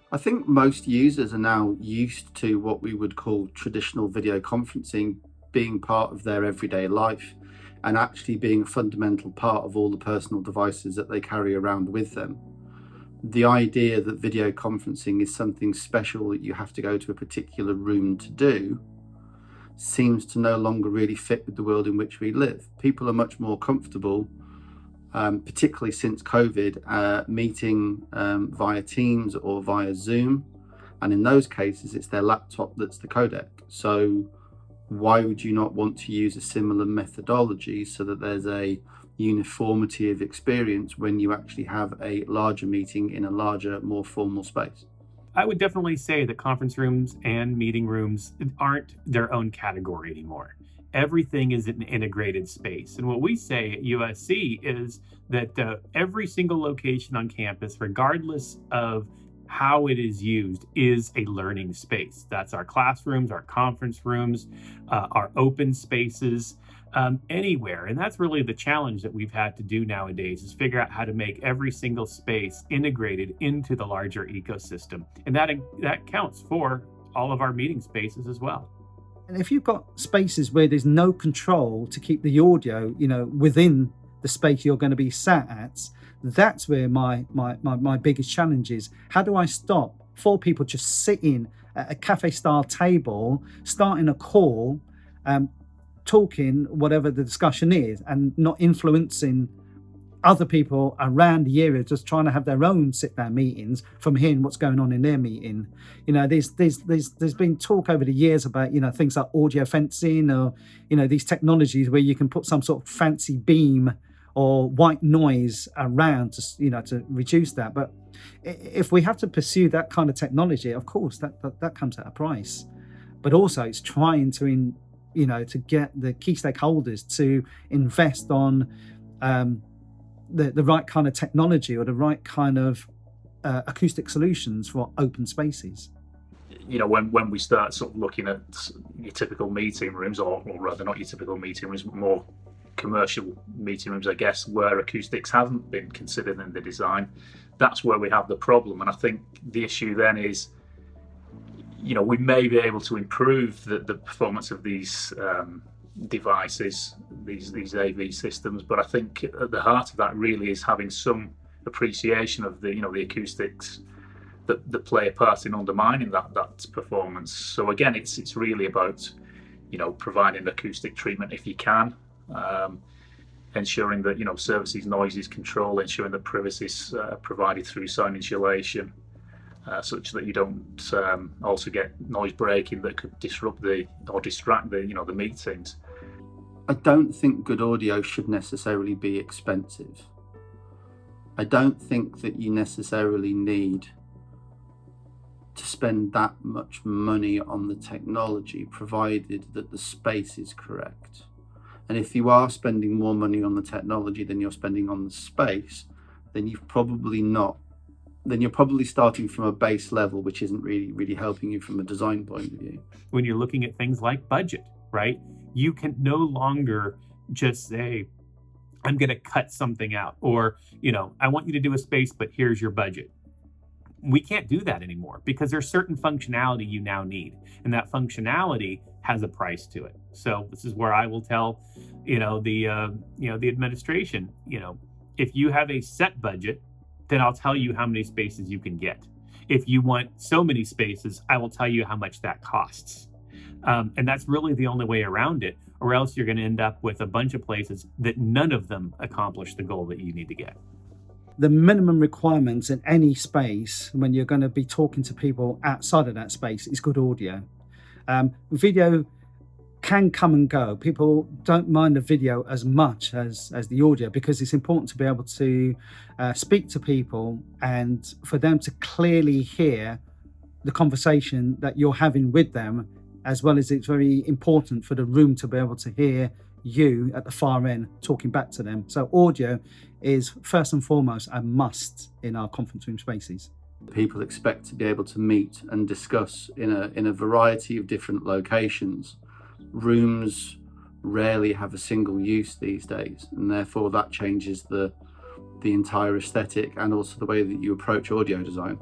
I think most users are now used to what we would call traditional video conferencing being part of their everyday life and actually being a fundamental part of all the personal devices that they carry around with them. The idea that video conferencing is something special that you have to go to a particular room to do seems to no longer really fit with the world in which we live. People are much more comfortable, particularly since COVID, meeting via Teams or via Zoom. And in those cases, it's their laptop that's the codec. So why would you not want to use a similar methodology so that there's a uniformity of experience when you actually have a larger meeting in a larger, more formal space? I would definitely say that conference rooms and meeting rooms aren't their own category anymore. Everything is an integrated space. And what we say at USC is that every single location on campus, regardless of how it is used, is a learning space. That's our classrooms, our conference rooms, our open spaces, anywhere. And that's really the challenge that we've had to do nowadays, is figure out how to make every single space integrated into the larger ecosystem. And that counts for all of our meeting spaces as well. And if you've got spaces where there's no control to keep the audio, within the space you're going to be sat at, that's where my biggest challenge is. How do I stop 4 people just sitting at a cafe style table, starting a call, talking whatever the discussion is, and not influencing other people around the area, just trying to have their own sit down meetings from hearing what's going on in their meeting. There's been talk over the years about things like audio fencing, or these technologies where you can put some sort of fancy beam or white noise around to reduce that. But if we have to pursue that kind of technology, of course that comes at a price. But also it's trying to to get the key stakeholders to invest on the right kind of technology or the right kind of acoustic solutions for open spaces. When we start sort of looking at your typical meeting rooms, or rather not your typical meeting rooms, but more commercial meeting rooms, I guess, where acoustics hasn't been considered in the design, that's where we have the problem. And I think the issue then is, we may be able to improve the performance of these devices, these AV systems, but I think at the heart of that really is having some appreciation of the acoustics that play a part in undermining that performance. So again, it's really about providing acoustic treatment if you can, ensuring that services noise is controlled, ensuring that privacy is provided through sound insulation, such that you don't also get noise breaking that could disrupt or distract the meetings. I don't think good audio should necessarily be expensive. I don't think that you necessarily need to spend that much money on the technology, provided that the space is correct. And if you are spending more money on the technology than you're spending on the space, then you're probably starting from a base level, which isn't really helping you from a design point of view. When you're looking at things like budget, right? You can no longer just say, I'm going to cut something out, or, I want you to do a space, but here's your budget. We can't do that anymore, because there's certain functionality you now need, and that functionality has a price to it. So this is where I will tell, the administration, if you have a set budget, then I'll tell you how many spaces you can get. If you want so many spaces, I will tell you how much that costs. And that's really the only way around it, or else you're going to end up with a bunch of places that none of them accomplish the goal that you need to get. The minimum requirements in any space when you're going to be talking to people outside of that space is good audio. Video can come and go. People don't mind the video as much as the audio, because it's important to be able to speak to people and for them to clearly hear the conversation that you're having with them, as well as it's very important for the room to be able to hear you at the far end talking back to them. So audio is first and foremost a must in our conference room spaces. People expect to be able to meet and discuss in a variety of different locations. Rooms rarely have a single use these days, and therefore that changes the entire aesthetic and also the way that you approach audio design.